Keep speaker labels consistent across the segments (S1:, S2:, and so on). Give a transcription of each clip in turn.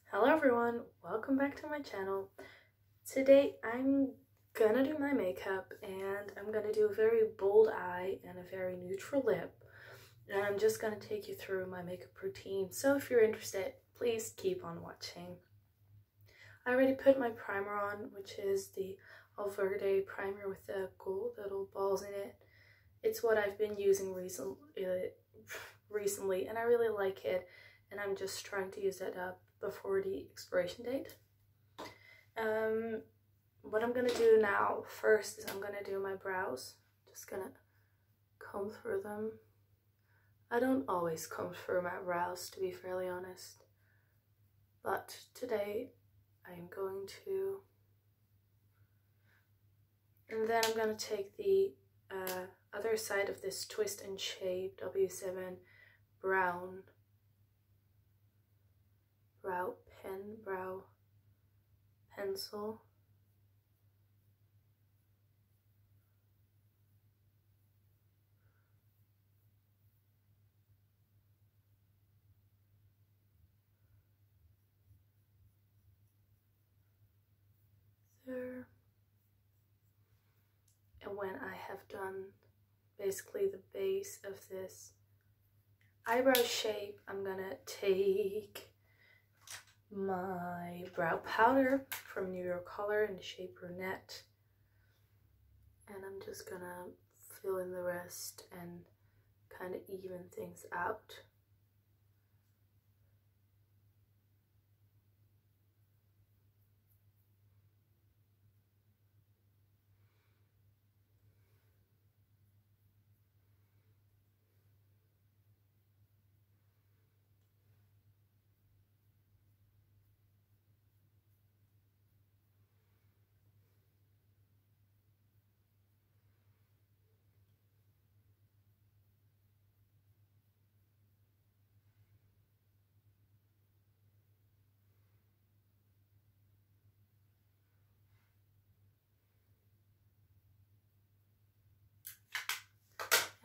S1: Hello everyone, welcome back to my channel. Today I'm gonna do my makeup and I'm gonna do a very bold eye and a very neutral lip. And I'm just gonna take you through my makeup routine. So if you're interested, please keep on watching. I already put my primer on, which is the Alverde primer with the gold little balls in it. It's what I've been using recently and I really like it. And I'm just trying to use that up before the expiration date. What I'm gonna do now first is I'm gonna do my brows. Just gonna comb through them. I don't always comb through my brows, to be fairly honest, but today I'm going to. And then I'm gonna take the other side of this Twist and Shape W7 brow pencil. There. And when I have done basically the base of this eyebrow shape, I'm gonna take my brow powder from New York Color in the shade Brunette, and I'm just gonna fill in the rest and kind of even things out.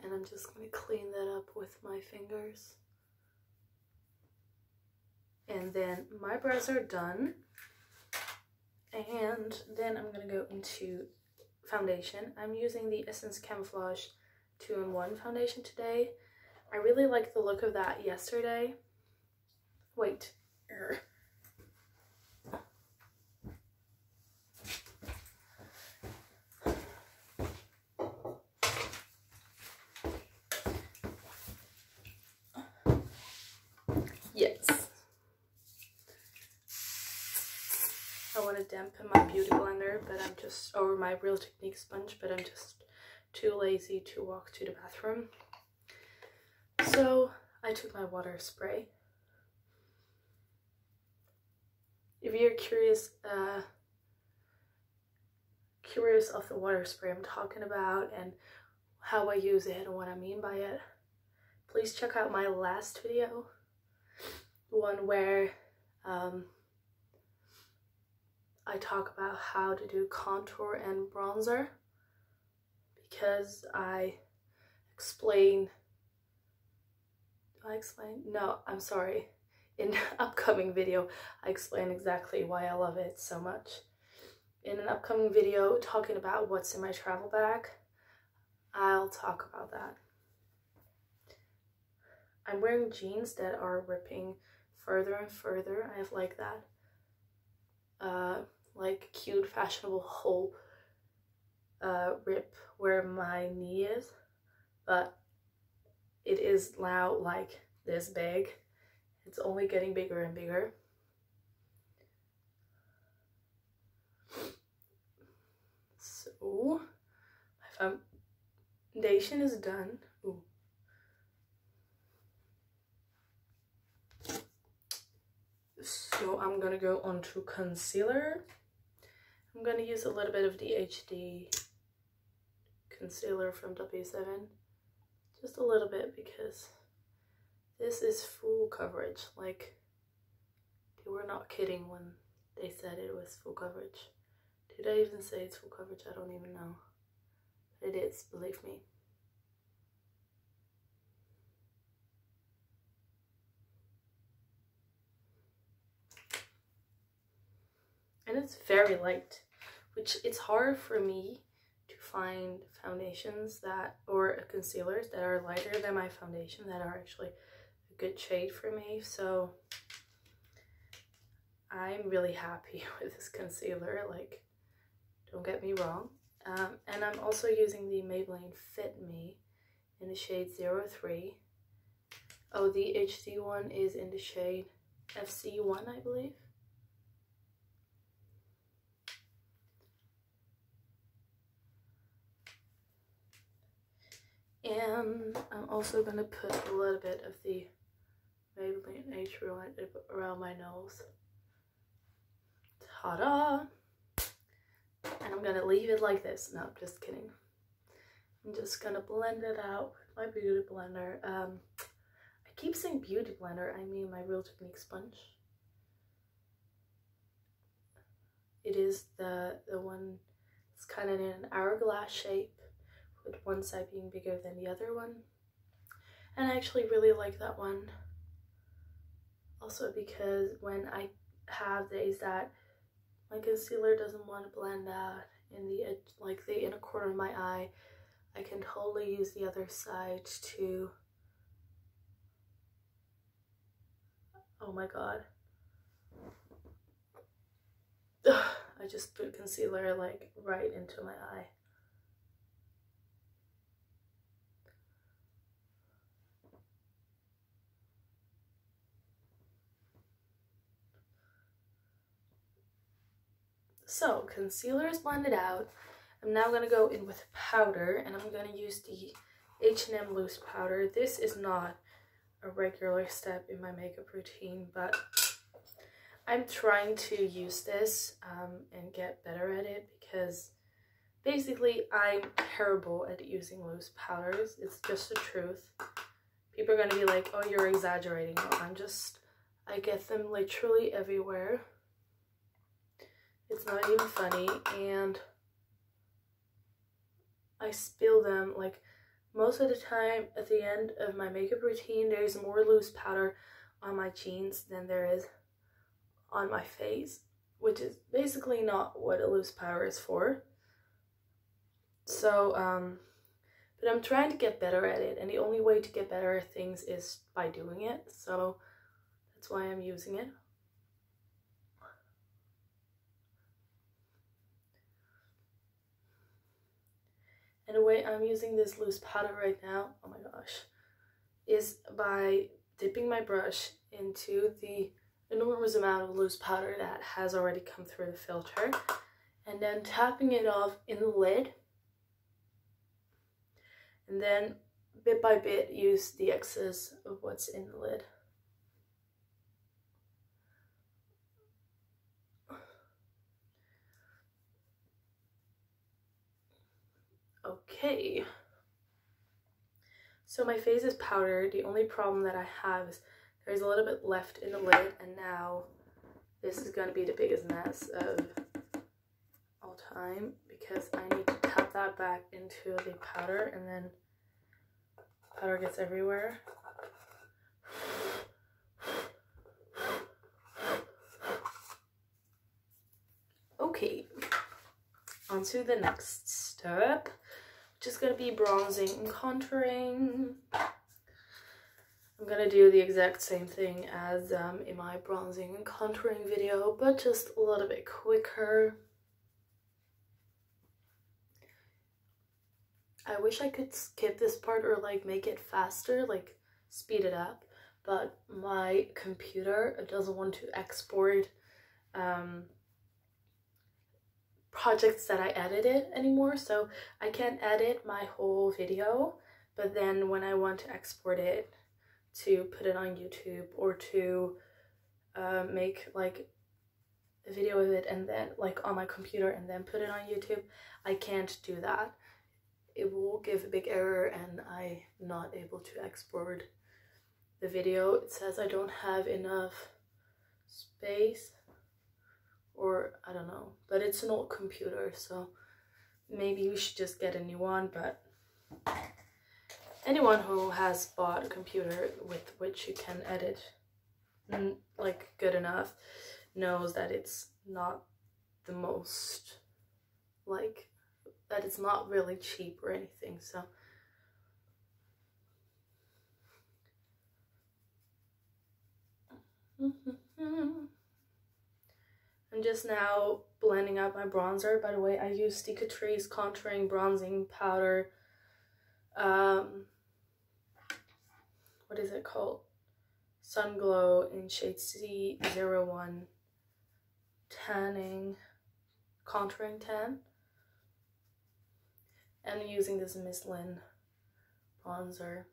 S1: And I'm just going to clean that up with my fingers. And then my brows are done. And then I'm going to go into foundation. I'm using the Essence Camouflage 2-in-1 foundation today. I really liked the look of that yesterday. Wait. Yes. I want to dampen my beauty blender, but I'm just, or my Real Technique sponge, but I'm just too lazy to walk to the bathroom. So I took my water spray. If you're curious of the water spray I'm talking about and how I use it and what I mean by it, please check out my last video, the one where I talk about how to do contour and bronzer, because I explain, no, I'm sorry, in the upcoming video I explain exactly why I love it so much. In an upcoming video talking about what's in my travel bag, I'll talk about that. I'm wearing jeans that are ripping further and further. I have like that like cute fashionable hole rip where my knee is, but it is now like this big. It's only getting bigger and bigger. So my foundation is done. Ooh. So I'm gonna go on to concealer. I'm gonna use a little bit of the HD concealer from W7. Just a little bit, because this is full coverage. Like, they were not kidding when they said it was full coverage. Did I even say it's full coverage? I don't even know. It is, believe me. it's very light, which it's hard for me to find foundations that, or concealers that are lighter than my foundation that are actually a good shade for me. So I'm really happy with this concealer, like, don't get me wrong. And I'm also using the Maybelline Fit Me in the shade 03. Oh, the HD one is in the shade FC1, I believe. And I'm also going to put a little bit of the Maybelline Age Rewind around my nose. Ta-da! And I'm going to leave it like this. No, just kidding. I'm just going to blend it out with my beauty blender. I keep saying beauty blender, I mean my Real Technique sponge. It is the one, it's kind of in an hourglass shape, with one side being bigger than the other one. And I actually really like that one. Also because when I have days that my concealer doesn't want to blend out in the edge, like the inner corner of my eye, I can totally use the other side to, oh my god. Ugh, I just put concealer like right into my eye. So concealer is blended out. I'm now going to go in with powder, and I'm going to use the H&M loose powder. This is not a regular step in my makeup routine, but I'm trying to use this and get better at it, because basically I'm terrible at using loose powders. It's just the truth. People are going to be like, oh, you're exaggerating. No, I get them literally everywhere. It's not even funny, and I spill them like most of the time. At the end of my makeup routine, there's more loose powder on my jeans than there is on my face, which is basically not what a loose powder is for. So but I'm trying to get better at it, and the only way to get better at things is by doing it, so that's why I'm using it. And the way I'm using this loose powder right now, oh my gosh, is by dipping my brush into the enormous amount of loose powder that has already come through the filter, and then tapping it off in the lid, and then bit by bit use the excess of what's in the lid. Okay, so my face is powdered. The only problem that I have is there's a little bit left in the lid, and now this is going to be the biggest mess of all time, because I need to tap that back into the powder, and then powder gets everywhere. Okay, on to the next step, which is going to be bronzing and contouring. I'm going to do the exact same thing as in my bronzing and contouring video, but just a little bit quicker. I wish I could skip this part or like make it faster, like speed it up, but my computer doesn't want to export projects that I edited anymore, so I can't edit my whole video, but then when I want to export it to put it on YouTube or to make like a video of it and then like on my computer and then put it on YouTube, I can't do that. It will give a big error and I'm not able to export the video. It says I don't have enough space, or I don't know, but it's an old computer, so maybe we should just get a new one. But anyone who has bought a computer with which you can edit like good enough knows that it's not the most, like, that it's not really cheap or anything. So I'm just now blending out my bronzer. By the way, I use the Catrice Contouring Bronzing Powder. What is it called? Sun Glow in shade C01 Tanning Contouring Tan. And I'm using this Miss Lynn bronzer.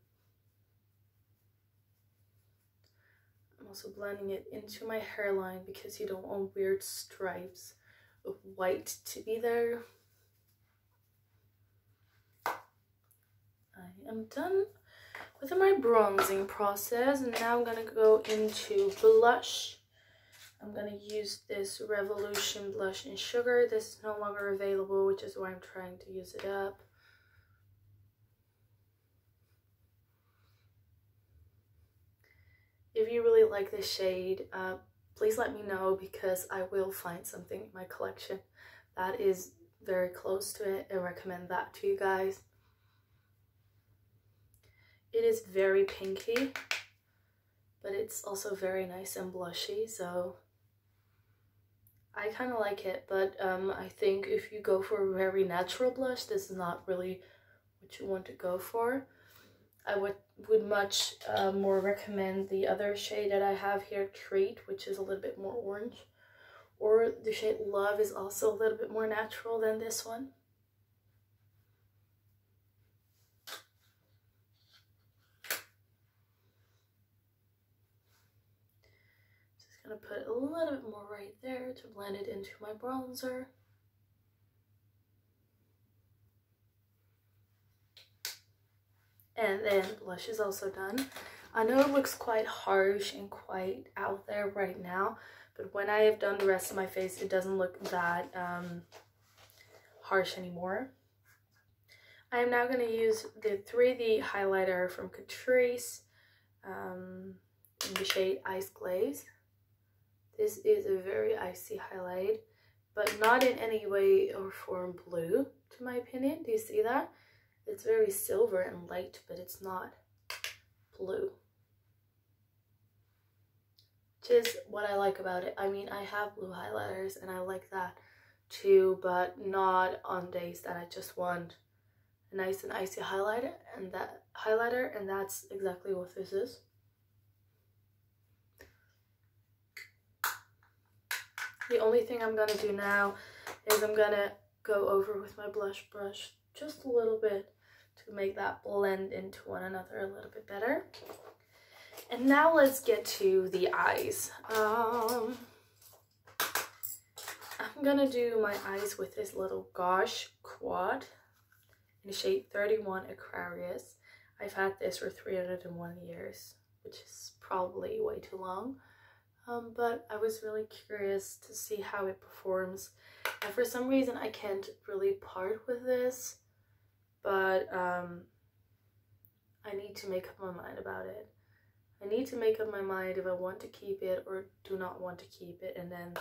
S1: I'm also blending it into my hairline because you don't want weird stripes of white to be there. I am done with my bronzing process, and now I'm gonna go into blush. I'm gonna use this Revolution blush in sugar. This is no longer available, which is why I'm trying to use it up. If you really like this shade, please let me know, because I will find something in my collection that is very close to it and recommend that to you guys. It is very pinky, but it's also very nice and blushy, so I kind of like it. But I think if you go for a very natural blush, this is not really what you want to go for. I would much more recommend the other shade that I have here, Treat, which is a little bit more orange. Or the shade Love is also a little bit more natural than this one. Just gonna put a little bit more right there to blend it into my bronzer. And then blush is also done. I know it looks quite harsh and quite out there right now, but when I have done the rest of my face, it doesn't look that harsh anymore. I am now going to use the 3D highlighter from Catrice in the shade Ice Glaze. This is a very icy highlight, but not in any way or form blue, to my opinion. Do you see that? It's very silver and light, but it's not blue. Which is what I like about it. I mean, I have blue highlighters and I like that too, but not on days that I just want a nice and icy highlighter, and that's exactly what this is. The only thing I'm gonna do now is I'm gonna go over with my blush brush just a little bit to make that blend into one another a little bit better. And now let's get to the eyes. I'm gonna do my eyes with this little Gosh Quad in shade 31 Aquarius. I've had this for 301 years, which is probably way too long. But I was really curious to see how it performs. And for some reason I can't really part with this, but I need to make up my mind about it. I need to make up my mind if I want to keep it or do not want to keep it, and then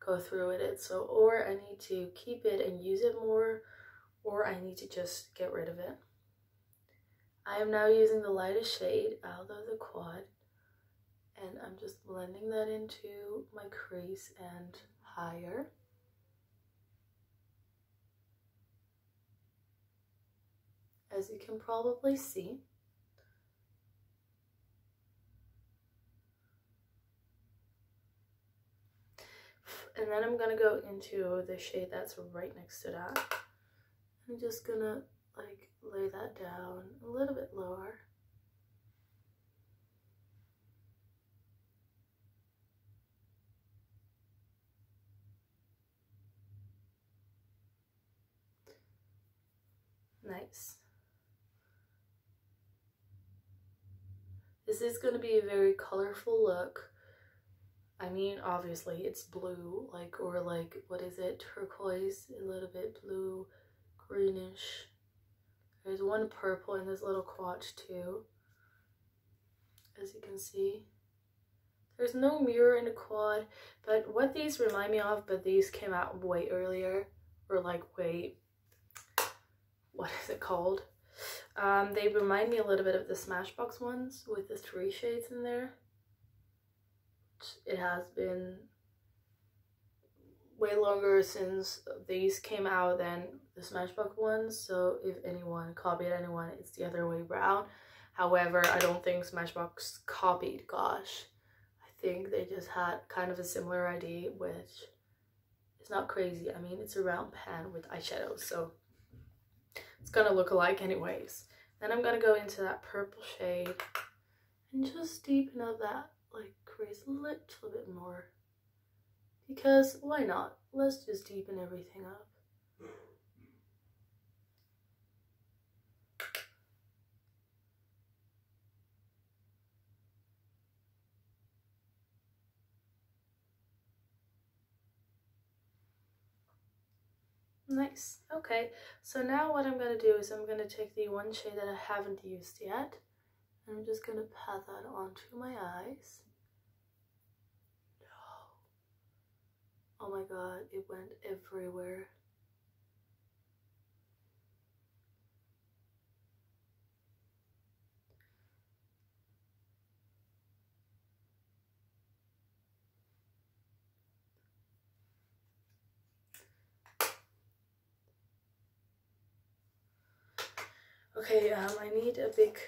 S1: go through with it. So, or I need to keep it and use it more, or I need to just get rid of it. I am now using the lightest shade out of the quad, and I'm just blending that into my crease and higher. As you can probably see. And then I'm gonna go into the shade that's right next to that. I'm just gonna like lay that down a little bit lower. Nice. This is going to be a very colorful look. I mean, obviously it's blue, like, or like, what is it, turquoise, a little bit blue, greenish. There's one purple in this little quad too, as you can see. There's no mirror in the quad, but what these remind me of, but these came out way earlier, or like way, what is it called? They remind me a little bit of the Smashbox ones with the 3 shades in there. It has been way longer since these came out than the Smashbox ones, so if anyone copied anyone, it's the other way around. However, I don't think Smashbox copied Gosh. I think they just had kind of a similar idea, which is not crazy. I mean, it's a round pen with eyeshadow, so it's gonna look alike anyways. Then I'm gonna go into that purple shade and just deepen up that like crease a little bit more. Because why not? Let's just deepen everything up. Nice. Okay, so now what I'm going to do is I'm going to take the one shade that I haven't used yet, and I'm just going to pat that onto my eyes. Oh my god, it went everywhere. Okay, I need a big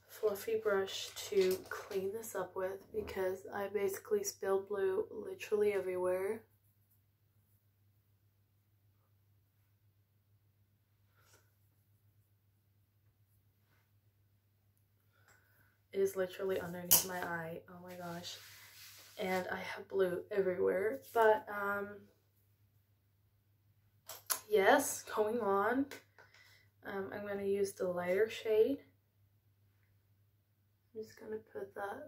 S1: fluffy brush to clean this up with because I basically spilled blue literally everywhere. It is literally underneath my eye. Oh my gosh. And I have blue everywhere. But, yes, going on. I'm going to use the lighter shade. I'm just going to put that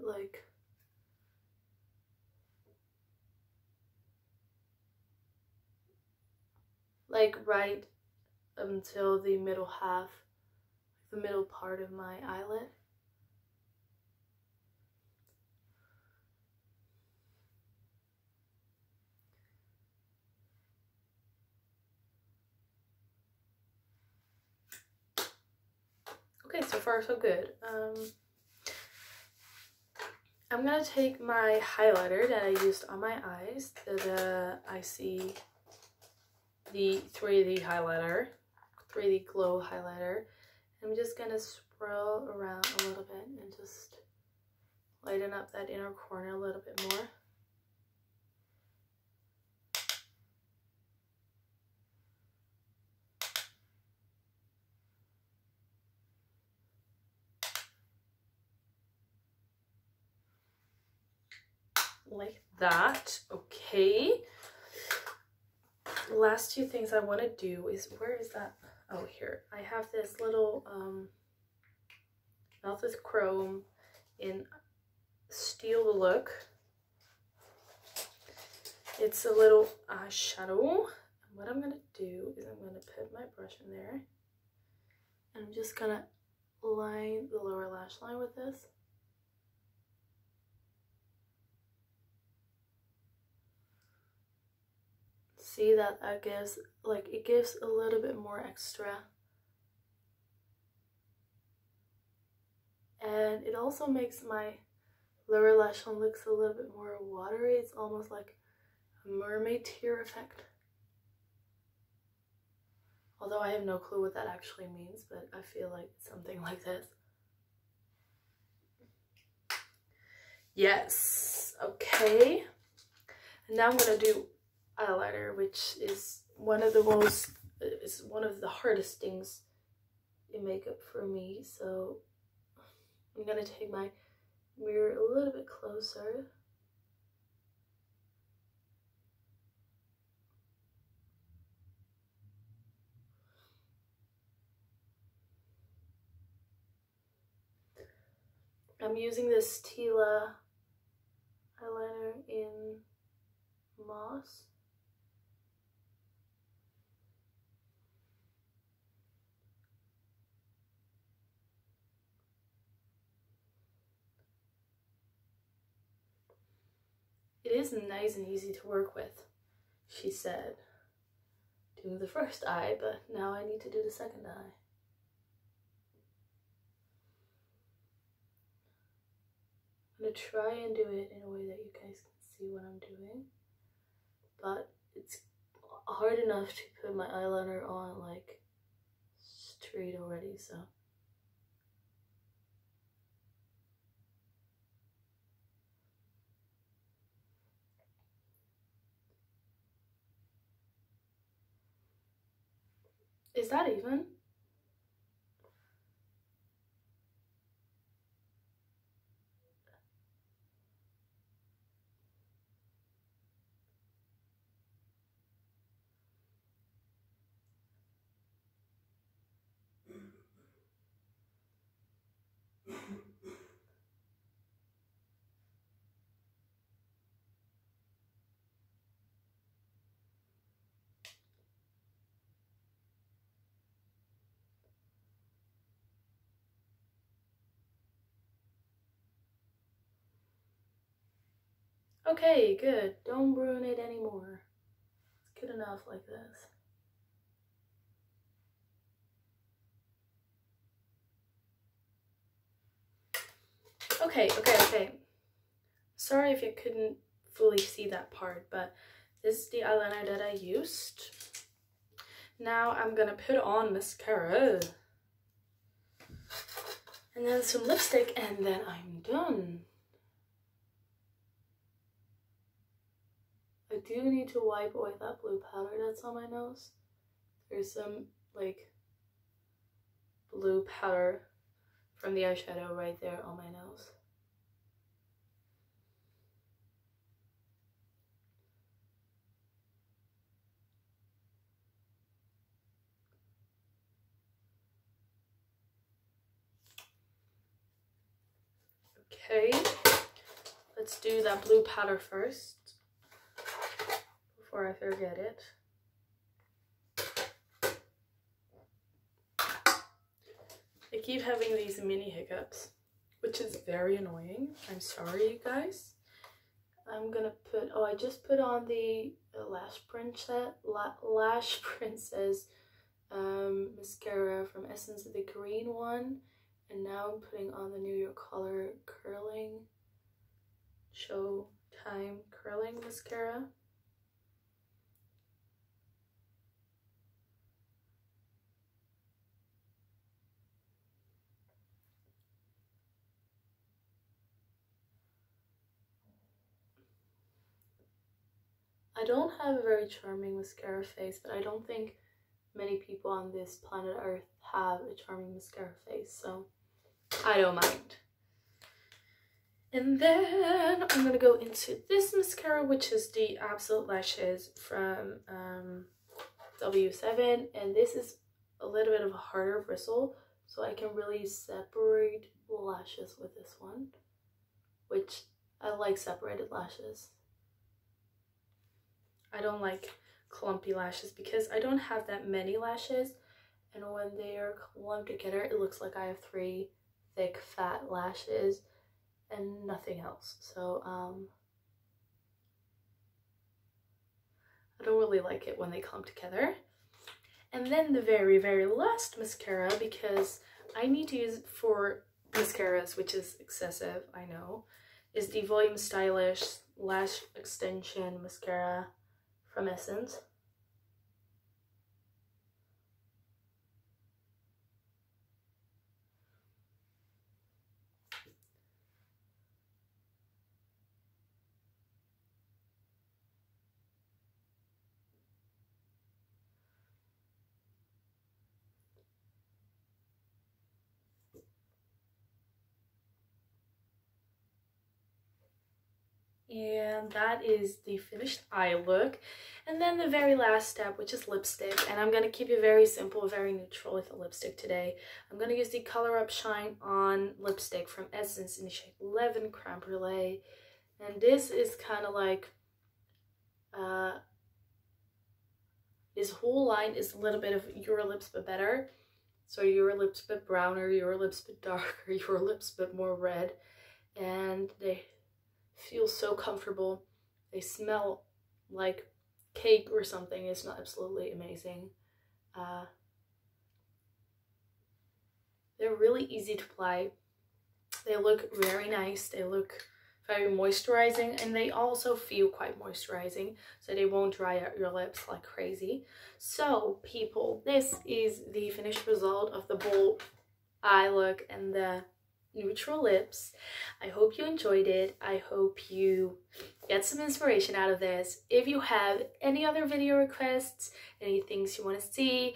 S1: like right until the middle half, the middle part of my eyelid. Okay, so far so good. I'm gonna take my highlighter that I used on my eyes, the IC, the 3D highlighter, 3D glow highlighter. I'm just gonna swirl around a little bit and just lighten up that inner corner a little bit more. Like that. Okay. Last two things I want to do is, where is that? Oh, here. I have this little Mouth with Chrome in Steel Look. It's a little eyeshadow. And what I'm going to do is I'm going to put my brush in there. And I'm just going to line the lower lash line with this. See that gives, like, it gives a little bit more extra. And it also makes my lower lash line looks a little bit more watery. It's almost like a mermaid tear effect. Although I have no clue what that actually means, but I feel like it's something like this. Yes, okay. And now I'm gonna do eyeliner, which is one of the hardest things in makeup for me. So I'm gonna take my mirror a little bit closer. I'm using this Tila eyeliner in Moss. It is nice and easy to work with, she said. Doing the first eye, but now I need to do the second eye. I'm going to try and do it in a way that you guys can see what I'm doing. But it's hard enough to put my eyeliner on like straight already, so. Is that even? Okay, good. Don't ruin it anymore. It's good enough like this. Okay. Sorry if you couldn't fully see that part, but this is the eyeliner that I used. Now I'm gonna put on mascara. And then some lipstick, and then I'm done. I do need to wipe away that blue powder that's on my nose. There's some like blue powder from the eyeshadow right there on my nose. Okay, let's do that blue powder first before I forget it. I keep having these mini hiccups, which is very annoying. I'm sorry, you guys. I'm gonna put, I just put on the Lash Princess mascara from Essence, the green one. And now I'm putting on the New York Color Curling Showtime Curling Mascara. I don't have a very charming mascara face, but I don't think many people on this planet Earth have a charming mascara face, so I don't mind. And then I'm gonna go into this mascara, which is the Absolute Lashes from W7, and this is a little bit of a harder bristle, so I can really separate lashes with this one, which I like separated lashes. I don't like clumpy lashes because I don't have that many lashes, and when they are clumped together it looks like I have 3 thick fat lashes and nothing else. So I don't really like it when they clump together. And then the very last mascara, because I need to use it for mascaras, which is excessive, I know, is the Volume Stylish Lash Extension Mascara from Essence. And that is the finished eye look. And then the very last step, which is lipstick. And I'm going to keep it very simple, very neutral with the lipstick today. I'm going to use the Color Up Shine On lipstick from Essence in the shade 11 Creme Brulee. And this is kind of like, this whole line is a little bit of Your Lips But Better. So Your Lips But Browner, Your Lips But Darker, Your Lips But More Red. And they feel so comfortable They smell like cake or something. They smell absolutely amazing. They're really easy to apply. They look very nice. They look very moisturizing, and they also feel quite moisturizing, so they won't dry out your lips like crazy. So people, this is the finished result of the bold eye look and the neutral lips. I hope you enjoyed it. I hope you get some inspiration out of this. If you have any other video requests, any things you want to see,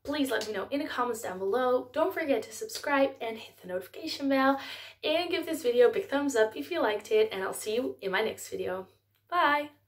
S1: please let me know in the comments down below. Don't forget to subscribe and hit the notification bell, and give this video a big thumbs up if you liked it, and I'll see you in my next video. Bye!